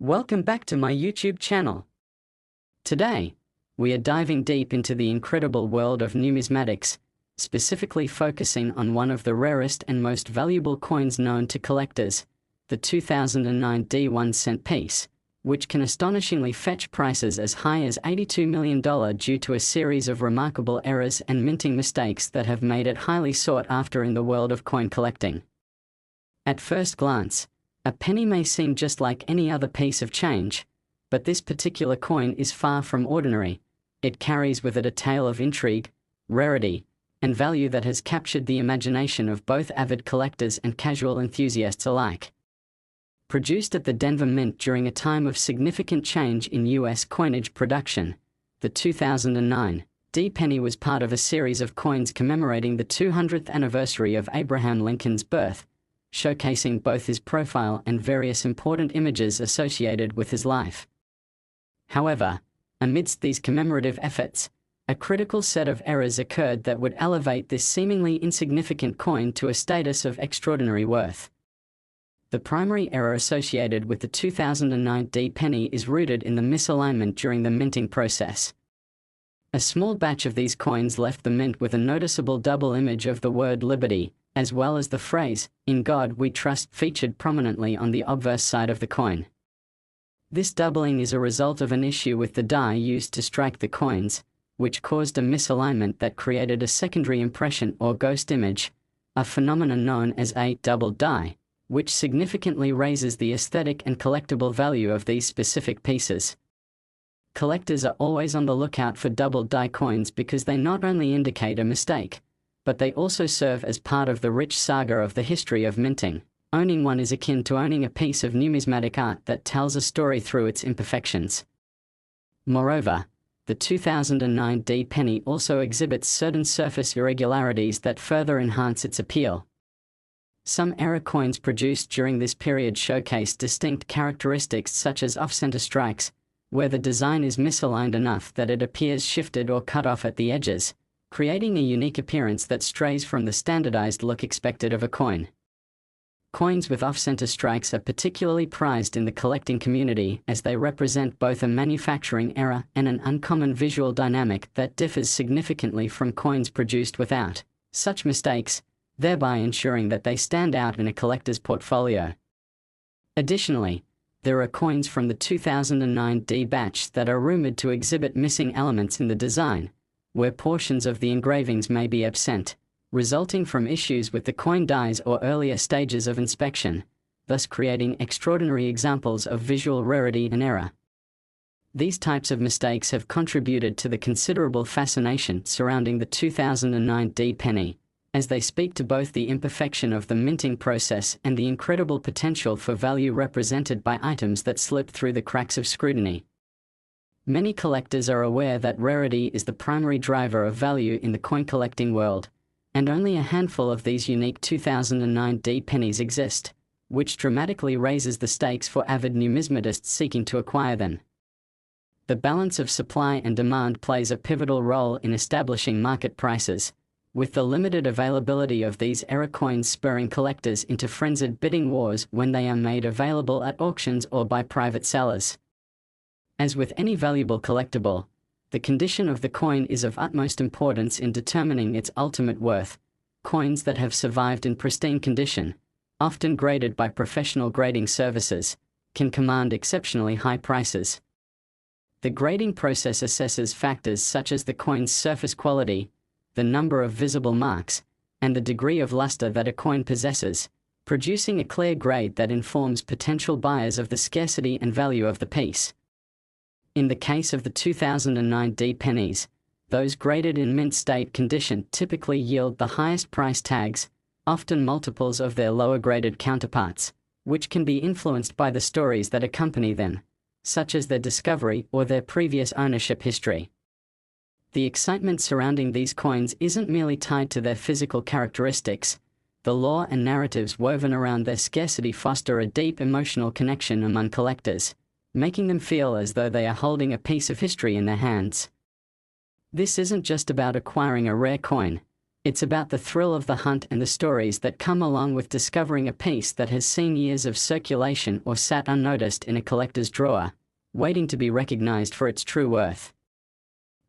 Welcome back to my YouTube channel. Today, we are diving deep into the incredible world of numismatics, specifically focusing on one of the rarest and most valuable coins known to collectors, the 2009 D1 cent piece, which can astonishingly fetch prices as high as $82 million due to a series of remarkable errors and minting mistakes that have made it highly sought after in the world of coin collecting. At first glance, a penny may seem just like any other piece of change, but this particular coin is far from ordinary. It carries with it a tale of intrigue, rarity, and value that has captured the imagination of both avid collectors and casual enthusiasts alike. Produced at the Denver Mint during a time of significant change in U.S. coinage production, the 2009 D penny was part of a series of coins commemorating the 200th anniversary of Abraham Lincoln's birth, showcasing both his profile and various important images associated with his life. However, amidst these commemorative efforts, a critical set of errors occurred that would elevate this seemingly insignificant coin to a status of extraordinary worth. The primary error associated with the 2009 D penny is rooted in the misalignment during the minting process. A small batch of these coins left the mint with a noticeable double image of the word liberty, as well as the phrase, "In God We Trust," featured prominently on the obverse side of the coin. This doubling is a result of an issue with the die used to strike the coins, which caused a misalignment that created a secondary impression or ghost image, a phenomenon known as a double die, which significantly raises the aesthetic and collectible value of these specific pieces. Collectors are always on the lookout for double die coins because they not only indicate a mistake, but they also serve as part of the rich saga of the history of minting. Owning one is akin to owning a piece of numismatic art that tells a story through its imperfections. Moreover, the 2009 D penny also exhibits certain surface irregularities that further enhance its appeal. Some error coins produced during this period showcase distinct characteristics such as off-center strikes, where the design is misaligned enough that it appears shifted or cut off at the edges, creating a unique appearance that strays from the standardized look expected of a coin. Coins with off-center strikes are particularly prized in the collecting community as they represent both a manufacturing error and an uncommon visual dynamic that differs significantly from coins produced without such mistakes, thereby ensuring that they stand out in a collector's portfolio. Additionally, there are coins from the 2009 D batch that are rumored to exhibit missing elements in the design, where portions of the engravings may be absent, resulting from issues with the coin dies or earlier stages of inspection, thus creating extraordinary examples of visual rarity and error. These types of mistakes have contributed to the considerable fascination surrounding the 2009 D penny, as they speak to both the imperfection of the minting process and the incredible potential for value represented by items that slip through the cracks of scrutiny. Many collectors are aware that rarity is the primary driver of value in the coin collecting world, and only a handful of these unique 2009 D pennies exist, which dramatically raises the stakes for avid numismatists seeking to acquire them. The balance of supply and demand plays a pivotal role in establishing market prices, with the limited availability of these error coins spurring collectors into frenzied bidding wars when they are made available at auctions or by private sellers. As with any valuable collectible, the condition of the coin is of utmost importance in determining its ultimate worth. Coins that have survived in pristine condition, often graded by professional grading services, can command exceptionally high prices. The grading process assesses factors such as the coin's surface quality, the number of visible marks, and the degree of luster that a coin possesses, producing a clear grade that informs potential buyers of the scarcity and value of the piece. In the case of the 2009 D pennies, those graded in mint state condition typically yield the highest price tags, often multiples of their lower graded counterparts, which can be influenced by the stories that accompany them, such as their discovery or their previous ownership history. The excitement surrounding these coins isn't merely tied to their physical characteristics. The lore and narratives woven around their scarcity foster a deep emotional connection among collectors, making them feel as though they are holding a piece of history in their hands. This isn't just about acquiring a rare coin, It's about the thrill of the hunt and the stories that come along with discovering a piece that has seen years of circulation or sat unnoticed in a collector's drawer, waiting to be recognized for its true worth.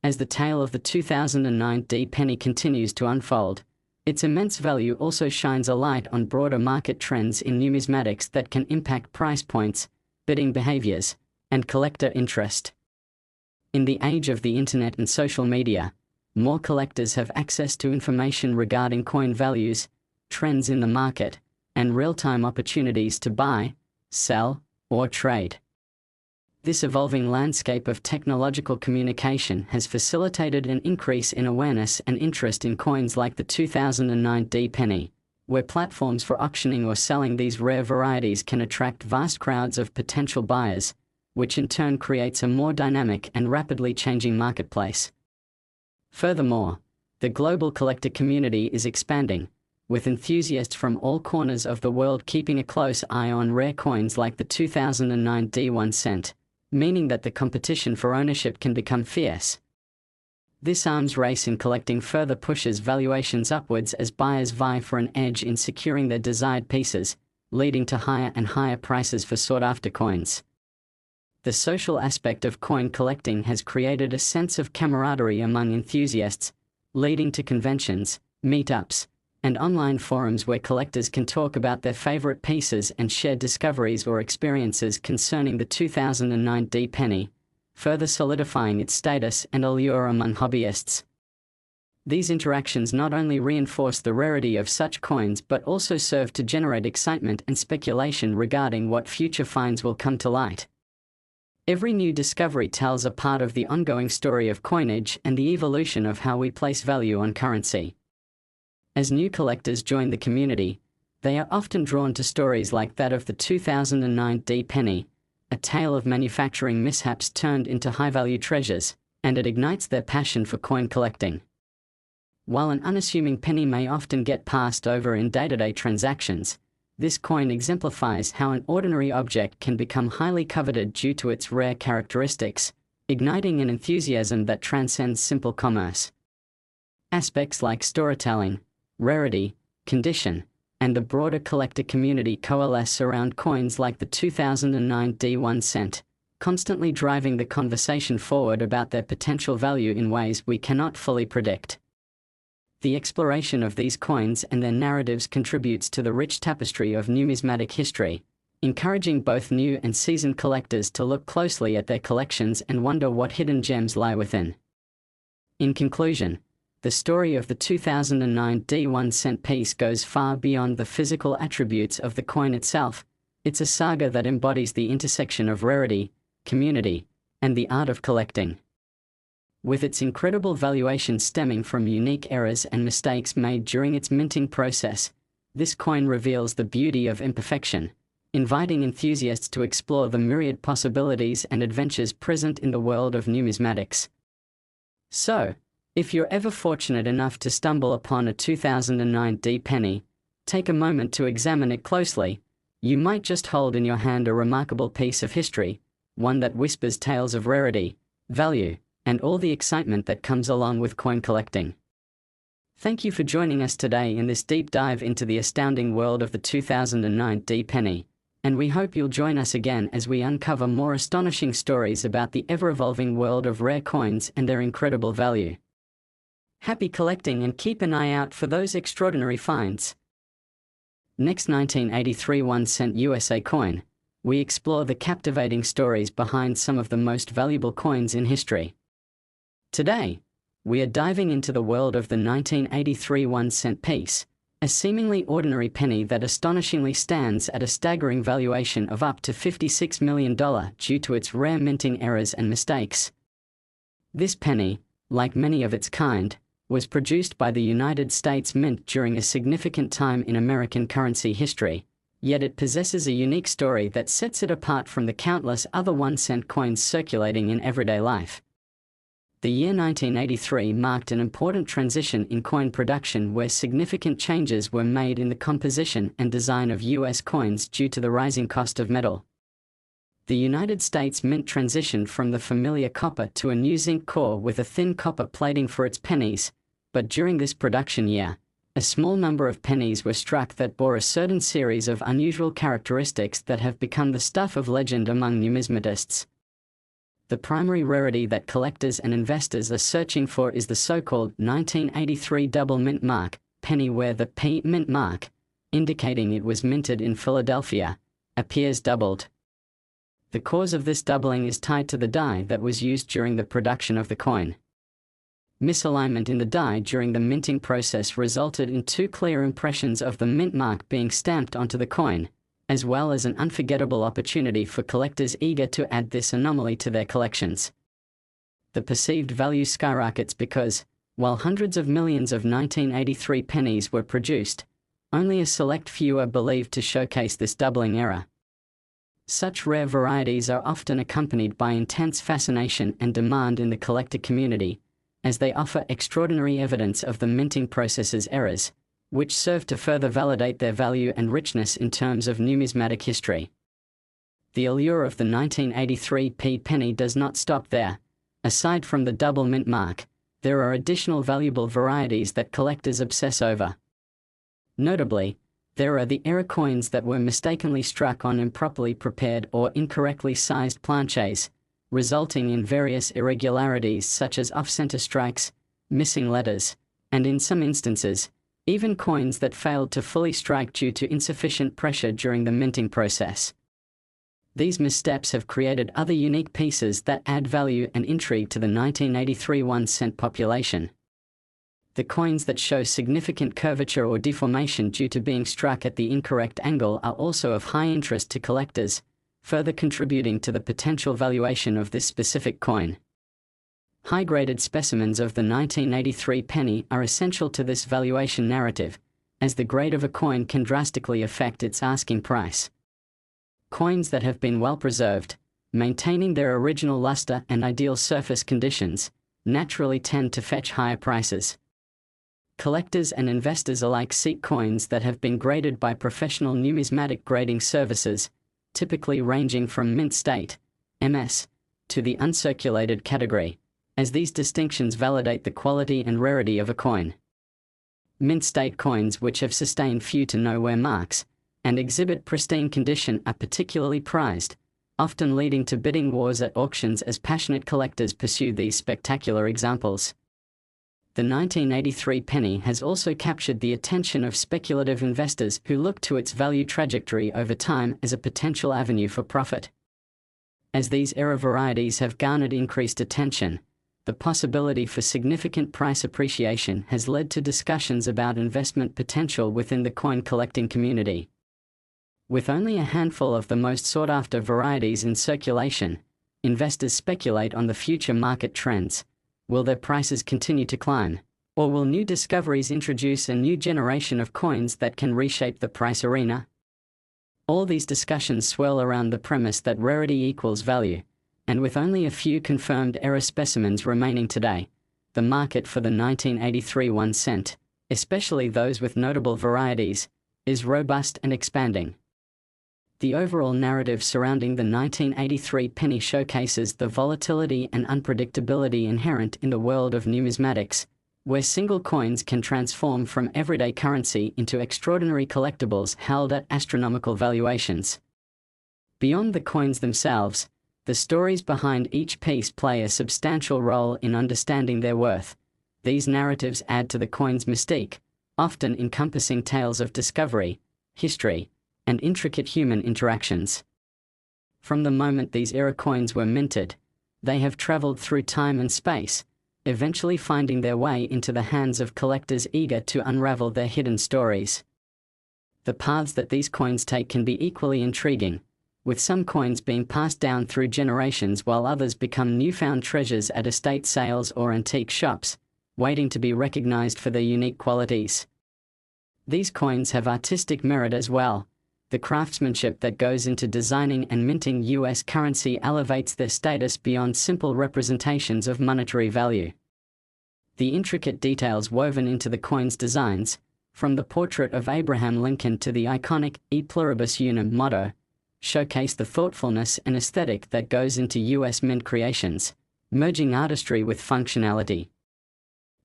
As the tale of the 2009 D penny continues to unfold, its immense value also shines a light on broader market trends in numismatics that can impact price points, bidding behaviors, and collector interest. In the age of the internet and social media, more collectors have access to information regarding coin values, trends in the market, and real-time opportunities to buy, sell, or trade. This evolving landscape of technological communication has facilitated an increase in awareness and interest in coins like the 2009 D penny, where platforms for auctioning or selling these rare varieties can attract vast crowds of potential buyers, which in turn creates a more dynamic and rapidly changing marketplace. Furthermore, the global collector community is expanding, with enthusiasts from all corners of the world keeping a close eye on rare coins like the 2009 D 1 cent, meaning that the competition for ownership can become fierce. This arms race in collecting further pushes valuations upwards as buyers vie for an edge in securing their desired pieces, leading to higher and higher prices for sought-after coins. The social aspect of coin collecting has created a sense of camaraderie among enthusiasts, leading to conventions, meetups, and online forums where collectors can talk about their favorite pieces and share discoveries or experiences concerning the 2009 D penny, further solidifying its status and allure among hobbyists. These interactions not only reinforce the rarity of such coins but also serve to generate excitement and speculation regarding what future finds will come to light. Every new discovery tells a part of the ongoing story of coinage and the evolution of how we place value on currency. As new collectors join the community, they are often drawn to stories like that of the 2009 D penny, a tale of manufacturing mishaps turned into high-value treasures, and it ignites their passion for coin collecting. While an unassuming penny may often get passed over in day-to-day transactions, this coin exemplifies how an ordinary object can become highly coveted due to its rare characteristics, igniting an enthusiasm that transcends simple commerce. Aspects like storytelling, rarity, condition, and the broader collector community coalesce around coins like the 2009 D 1 cent, constantly driving the conversation forward about their potential value in ways we cannot fully predict. The exploration of these coins and their narratives contributes to the rich tapestry of numismatic history, encouraging both new and seasoned collectors to look closely at their collections and wonder what hidden gems lie within. In conclusion, the story of the 2009 D 1 cent piece goes far beyond the physical attributes of the coin itself. It's a saga that embodies the intersection of rarity, community, and the art of collecting. With its incredible valuation stemming from unique errors and mistakes made during its minting process, this coin reveals the beauty of imperfection, inviting enthusiasts to explore the myriad possibilities and adventures present in the world of numismatics. So, if you're ever fortunate enough to stumble upon a 2009 D penny, take a moment to examine it closely. You might just hold in your hand a remarkable piece of history, one that whispers tales of rarity, value, and all the excitement that comes along with coin collecting. Thank you for joining us today in this deep dive into the astounding world of the 2009 D penny, and we hope you'll join us again as we uncover more astonishing stories about the ever-evolving world of rare coins and their incredible value. Happy collecting and keep an eye out for those extraordinary finds. Next, 1983 1 cent USA coin. We explore the captivating stories behind some of the most valuable coins in history. Today, we are diving into the world of the 1983 1 cent piece, a seemingly ordinary penny that astonishingly stands at a staggering valuation of up to $56 million due to its rare minting errors and mistakes. This penny, like many of its kind, was produced by the United States Mint during a significant time in American currency history, yet it possesses a unique story that sets it apart from the countless other 1 cent coins circulating in everyday life. The year 1983 marked an important transition in coin production where significant changes were made in the composition and design of U.S. coins due to the rising cost of metal. The United States Mint transitioned from the familiar copper to a new zinc core with a thin copper plating for its pennies, But during this production year, a small number of pennies were struck that bore a certain series of unusual characteristics that have become the stuff of legend among numismatists. The primary rarity that collectors and investors are searching for is the so-called 1983 double mint mark penny, where the P mint mark, indicating it was minted in Philadelphia, appears doubled. The cause of this doubling is tied to the die that was used during the production of the coin. Misalignment in the die during the minting process resulted in two clear impressions of the mint mark being stamped onto the coin, as well as an unforgettable opportunity for collectors eager to add this anomaly to their collections. The perceived value skyrockets because, while hundreds of millions of 1983 pennies were produced, only a select few are believed to showcase this doubling error. Such rare varieties are often accompanied by intense fascination and demand in the collector community, as they offer extraordinary evidence of the minting process's errors, which serve to further validate their value and richness in terms of numismatic history. The allure of the 1983 penny does not stop there. Aside from the double mint mark, there are additional valuable varieties that collectors obsess over. Notably, there are the error coins that were mistakenly struck on improperly prepared or incorrectly sized planches, resulting in various irregularities such as off-center strikes, missing letters, and in some instances, even coins that failed to fully strike due to insufficient pressure during the minting process. These missteps have created other unique pieces that add value and intrigue to the 1983 1-cent population. The coins that show significant curvature or deformation due to being struck at the incorrect angle are also of high interest to collectors, further contributing to the potential valuation of this specific coin. High-graded specimens of the 1983 penny are essential to this valuation narrative, as the grade of a coin can drastically affect its asking price. Coins that have been well preserved, maintaining their original luster and ideal surface conditions, naturally tend to fetch higher prices. Collectors and investors alike seek coins that have been graded by professional numismatic grading services, typically ranging from mint state, MS, to the uncirculated category, as these distinctions validate the quality and rarity of a coin. Mint state coins, which have sustained few to no wear marks, and exhibit pristine condition, are particularly prized, often leading to bidding wars at auctions as passionate collectors pursue these spectacular examples. The 1983 penny has also captured the attention of speculative investors who look to its value trajectory over time as a potential avenue for profit. As these error varieties have garnered increased attention, the possibility for significant price appreciation has led to discussions about investment potential within the coin collecting community. With only a handful of the most sought-after varieties in circulation, investors speculate on the future market trends. Will their prices continue to climb, or will new discoveries introduce a new generation of coins that can reshape the price arena? All these discussions swirl around the premise that rarity equals value, and with only a few confirmed error specimens remaining today, the market for the 1983 1-cent, especially those with notable varieties, is robust and expanding. The overall narrative surrounding the 1983 penny showcases the volatility and unpredictability inherent in the world of numismatics, where single coins can transform from everyday currency into extraordinary collectibles held at astronomical valuations. Beyond the coins themselves, the stories behind each piece play a substantial role in understanding their worth. These narratives add to the coin's mystique, often encompassing tales of discovery, history, and intricate human interactions. From the moment these era coins were minted, they have traveled through time and space, eventually finding their way into the hands of collectors eager to unravel their hidden stories. The paths that these coins take can be equally intriguing, with some coins being passed down through generations while others become newfound treasures at estate sales or antique shops, waiting to be recognized for their unique qualities. These coins have artistic merit as well. The craftsmanship that goes into designing and minting US currency elevates their status beyond simple representations of monetary value. The intricate details woven into the coin's designs, from the portrait of Abraham Lincoln to the iconic E pluribus unum motto, showcase the thoughtfulness and aesthetic that goes into US mint creations, merging artistry with functionality.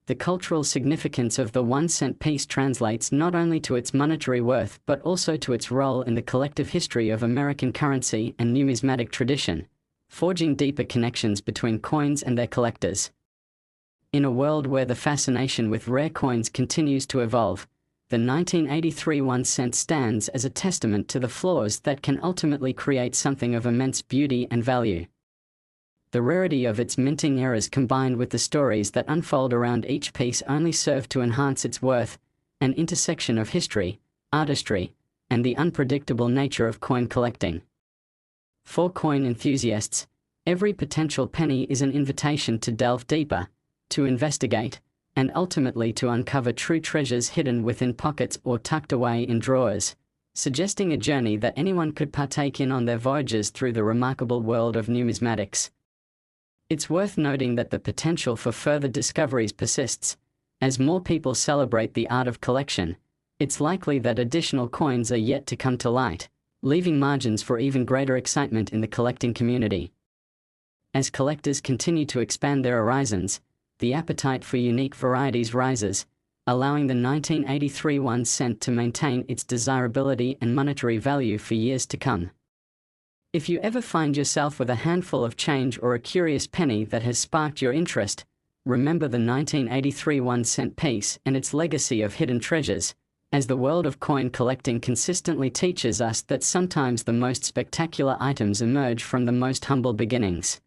The cultural significance of the 1-cent piece translates not only to its monetary worth but also to its role in the collective history of American currency and numismatic tradition, forging deeper connections between coins and their collectors. In a world where the fascination with rare coins continues to evolve, the 1983 1-cent stands as a testament to the flaws that can ultimately create something of immense beauty and value. The rarity of its minting eras combined with the stories that unfold around each piece only serve to enhance its worth, an intersection of history, artistry, and the unpredictable nature of coin collecting. For coin enthusiasts, every potential penny is an invitation to delve deeper, to investigate, and ultimately to uncover true treasures hidden within pockets or tucked away in drawers, suggesting a journey that anyone could partake in on their voyages through the remarkable world of numismatics. It's worth noting that the potential for further discoveries persists. As more people celebrate the art of collection, it's likely that additional coins are yet to come to light, leaving margins for even greater excitement in the collecting community. As collectors continue to expand their horizons, the appetite for unique varieties rises, allowing the 1983 1-cent to maintain its desirability and monetary value for years to come. If you ever find yourself with a handful of change or a curious penny that has sparked your interest, remember the 1983 1-cent piece and its legacy of hidden treasures, as the world of coin collecting consistently teaches us that sometimes the most spectacular items emerge from the most humble beginnings.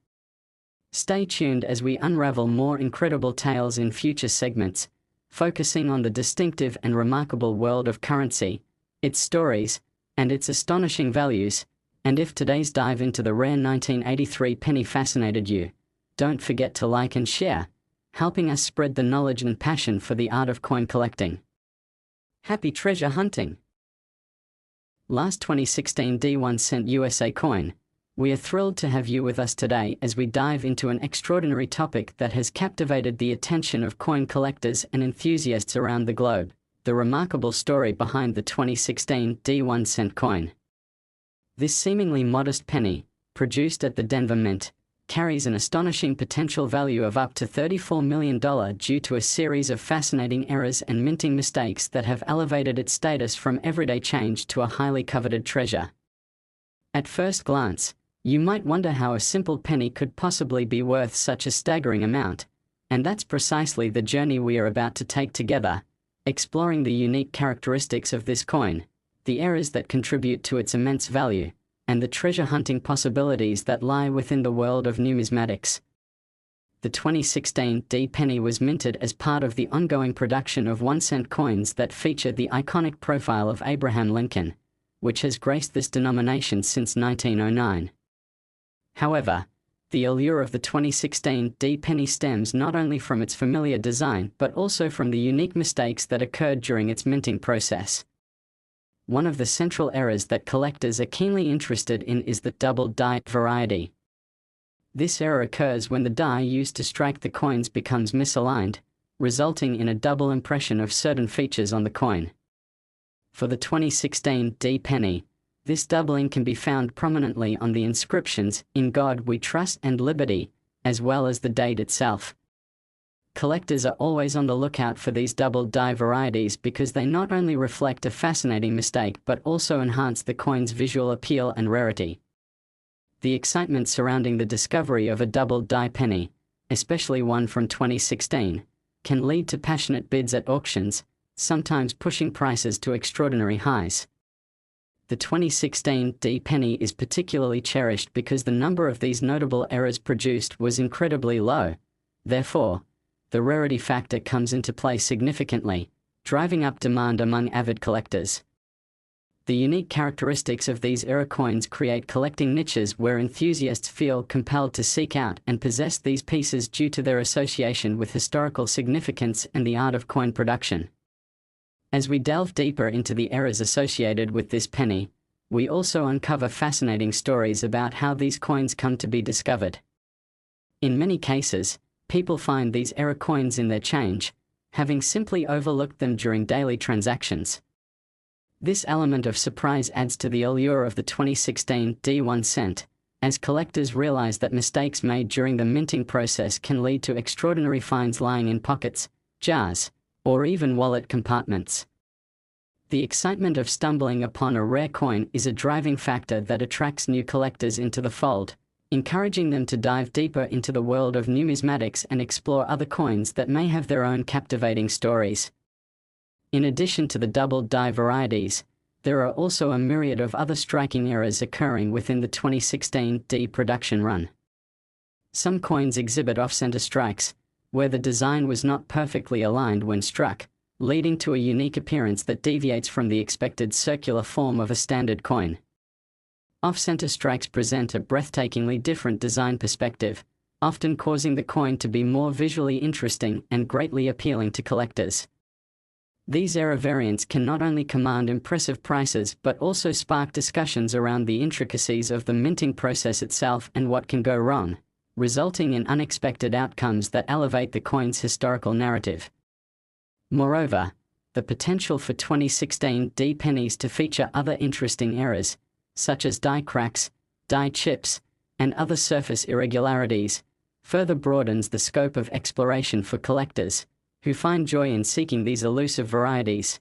Stay tuned as we unravel more incredible tales in future segments, focusing on the distinctive and remarkable world of currency, its stories, and its astonishing values. And if today's dive into the rare 1983 penny fascinated you, don't forget to like and share, helping us spread the knowledge and passion for the art of coin collecting. Happy treasure hunting! Last 2016 D1-cent USA coin. We are thrilled to have you with us today as we dive into an extraordinary topic that has captivated the attention of coin collectors and enthusiasts around the globe, the remarkable story behind the 2016 D1-cent coin. This seemingly modest penny, produced at the Denver Mint, carries an astonishing potential value of up to $34 million due to a series of fascinating errors and minting mistakes that have elevated its status from everyday change to a highly coveted treasure. At first glance, you might wonder how a simple penny could possibly be worth such a staggering amount, and that's precisely the journey we are about to take together, exploring the unique characteristics of this coin, the errors that contribute to its immense value, and the treasure hunting possibilities that lie within the world of numismatics. The 2016 D penny was minted as part of the ongoing production of 1-cent coins that feature the iconic profile of Abraham Lincoln, which has graced this denomination since 1909. However, the allure of the 2016 D penny stems not only from its familiar design but also from the unique mistakes that occurred during its minting process. One of the central errors that collectors are keenly interested in is the double die variety. This error occurs when the die used to strike the coins becomes misaligned, resulting in a double impression of certain features on the coin. For the 2016 D penny, this doubling can be found prominently on the inscriptions, "In God We Trust" and "Liberty," as well as the date itself. Collectors are always on the lookout for these double die varieties because they not only reflect a fascinating mistake but also enhance the coin's visual appeal and rarity. The excitement surrounding the discovery of a double die penny, especially one from 2016, can lead to passionate bids at auctions, sometimes pushing prices to extraordinary highs. The 2016 D penny is particularly cherished because the number of these notable errors produced was incredibly low. Therefore, the rarity factor comes into play significantly, driving up demand among avid collectors. The unique characteristics of these error coins create collecting niches where enthusiasts feel compelled to seek out and possess these pieces due to their association with historical significance and the art of coin production. As we delve deeper into the errors associated with this penny, we also uncover fascinating stories about how these coins come to be discovered. In many cases, people find these error coins in their change, having simply overlooked them during daily transactions. This element of surprise adds to the allure of the 2016 D1-cent, as collectors realize that mistakes made during the minting process can lead to extraordinary finds lying in pockets, jars, or even wallet compartments. The excitement of stumbling upon a rare coin is a driving factor that attracts new collectors into the fold, encouraging them to dive deeper into the world of numismatics and explore other coins that may have their own captivating stories. In addition to the double-die varieties, there are also a myriad of other striking errors occurring within the 2016 D production run. Some coins exhibit off-center strikes, where the design was not perfectly aligned when struck, leading to a unique appearance that deviates from the expected circular form of a standard coin. Off-center strikes present a breathtakingly different design perspective, often causing the coin to be more visually interesting and greatly appealing to collectors. These error variants can not only command impressive prices but also spark discussions around the intricacies of the minting process itself and what can go wrong, resulting in unexpected outcomes that elevate the coin's historical narrative. Moreover, the potential for 2016 D pennies to feature other interesting errors, such as die cracks, die chips, and other surface irregularities, further broadens the scope of exploration for collectors, who find joy in seeking these elusive varieties.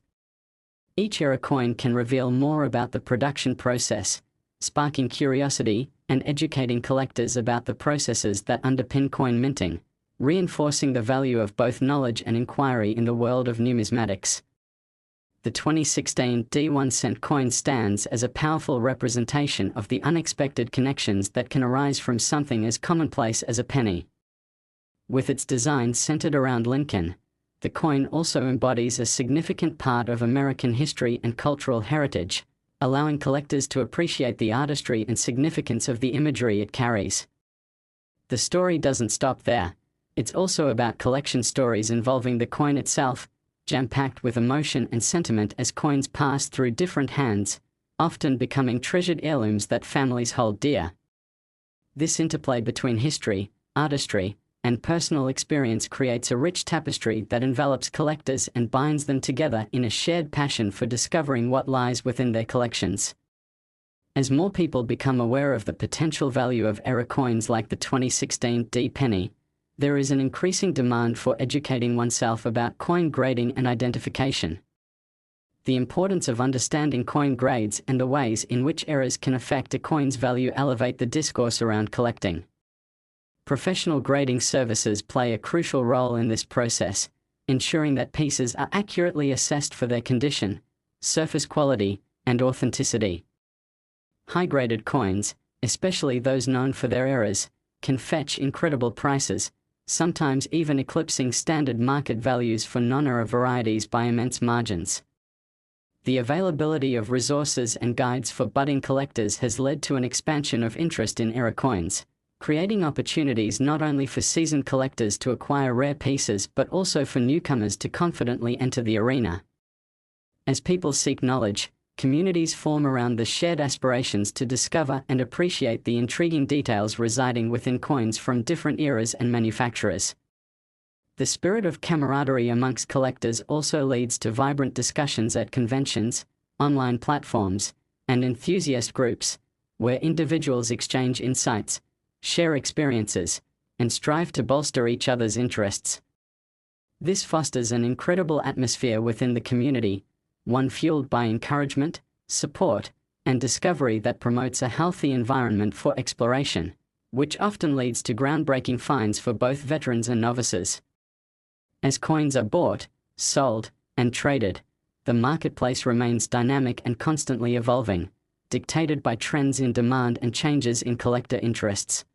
Each error coin can reveal more about the production process, sparking curiosity and educating collectors about the processes that underpin coin minting, reinforcing the value of both knowledge and inquiry in the world of numismatics. The 2016 D1 cent coin stands as a powerful representation of the unexpected connections that can arise from something as commonplace as a penny. With its design centered around Lincoln, the coin also embodies a significant part of American history and cultural heritage, allowing collectors to appreciate the artistry and significance of the imagery it carries. The story doesn't stop there. It's also about collection stories involving the coin itself, jam-packed with emotion and sentiment as coins pass through different hands, often becoming treasured heirlooms that families hold dear. This interplay between history, artistry, and personal experience creates a rich tapestry that envelops collectors and binds them together in a shared passion for discovering what lies within their collections. As more people become aware of the potential value of error coins like the 2016 D penny, there is an increasing demand for educating oneself about coin grading and identification. The importance of understanding coin grades and the ways in which errors can affect a coin's value elevate the discourse around collecting. Professional grading services play a crucial role in this process, ensuring that pieces are accurately assessed for their condition, surface quality, and authenticity. High-graded coins, especially those known for their errors, can fetch incredible prices, sometimes even eclipsing standard market values for non-error varieties by immense margins. The availability of resources and guides for budding collectors has led to an expansion of interest in error coins, creating opportunities not only for seasoned collectors to acquire rare pieces but also for newcomers to confidently enter the arena. As people seek knowledge, communities form around the shared aspirations to discover and appreciate the intriguing details residing within coins from different eras and manufacturers. The spirit of camaraderie amongst collectors also leads to vibrant discussions at conventions, online platforms, and enthusiast groups, where individuals exchange insights, share experiences, and strive to bolster each other's interests. This fosters an incredible atmosphere within the community, one fueled by encouragement, support, and discovery that promotes a healthy environment for exploration, which often leads to groundbreaking finds for both veterans and novices. As coins are bought, sold, and traded, the marketplace remains dynamic and constantly evolving, dictated by trends in demand and changes in collector interests.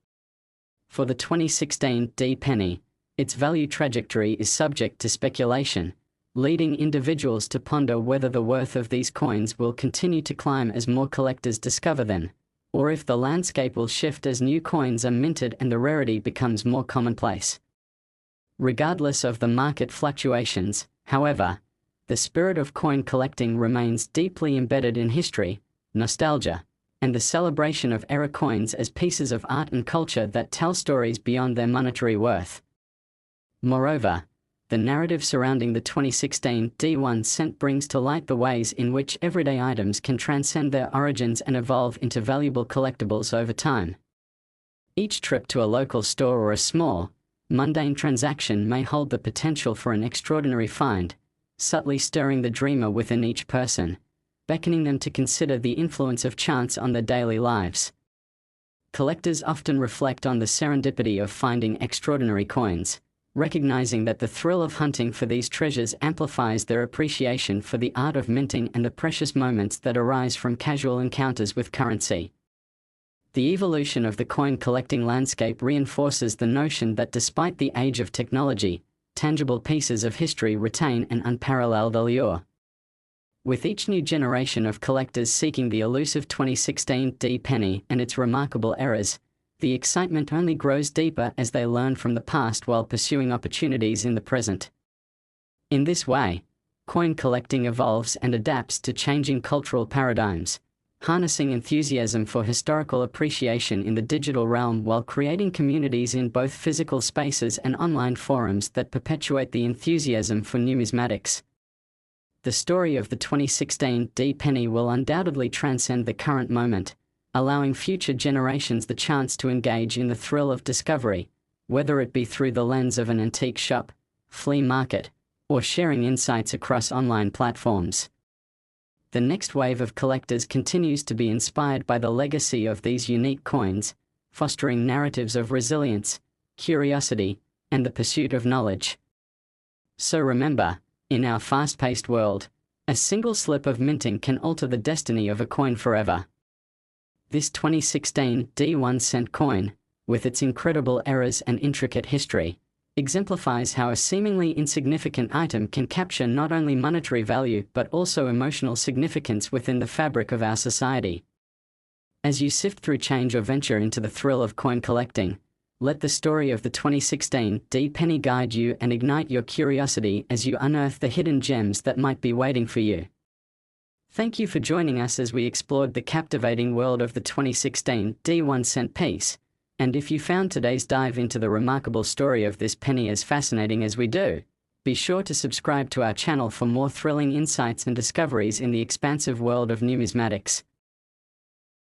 For the 2016 D penny, its value trajectory is subject to speculation, leading individuals to ponder whether the worth of these coins will continue to climb as more collectors discover them, or if the landscape will shift as new coins are minted and the rarity becomes more commonplace. Regardless of the market fluctuations, however, the spirit of coin collecting remains deeply embedded in history, nostalgia, and the celebration of error coins as pieces of art and culture that tell stories beyond their monetary worth. Moreover, the narrative surrounding the 2016 D1 cent brings to light the ways in which everyday items can transcend their origins and evolve into valuable collectibles over time. Each trip to a local store or a small, mundane transaction may hold the potential for an extraordinary find, subtly stirring the dreamer within each person, beckoning them to consider the influence of chance on their daily lives. Collectors often reflect on the serendipity of finding extraordinary coins, recognizing that the thrill of hunting for these treasures amplifies their appreciation for the art of minting and the precious moments that arise from casual encounters with currency. The evolution of the coin collecting landscape reinforces the notion that despite the age of technology, tangible pieces of history retain an unparalleled allure. With each new generation of collectors seeking the elusive 2016 D penny and its remarkable eras, the excitement only grows deeper as they learn from the past while pursuing opportunities in the present. In this way, coin collecting evolves and adapts to changing cultural paradigms, harnessing enthusiasm for historical appreciation in the digital realm while creating communities in both physical spaces and online forums that perpetuate the enthusiasm for numismatics. The story of the 2016 D penny will undoubtedly transcend the current moment, allowing future generations the chance to engage in the thrill of discovery, whether it be through the lens of an antique shop, flea market, or sharing insights across online platforms. The next wave of collectors continues to be inspired by the legacy of these unique coins, fostering narratives of resilience, curiosity, and the pursuit of knowledge. So remember, in our fast-paced world, a single slip of minting can alter the destiny of a coin forever. This 2016 D1 cent coin, with its incredible eras and intricate history, exemplifies how a seemingly insignificant item can capture not only monetary value but also emotional significance within the fabric of our society. As you sift through change or venture into the thrill of coin collecting, let the story of the 2016 D penny guide you and ignite your curiosity as you unearth the hidden gems that might be waiting for you. Thank you for joining us as we explored the captivating world of the 2016 D1 cent piece, and if you found today's dive into the remarkable story of this penny as fascinating as we do, be sure to subscribe to our channel for more thrilling insights and discoveries in the expansive world of numismatics.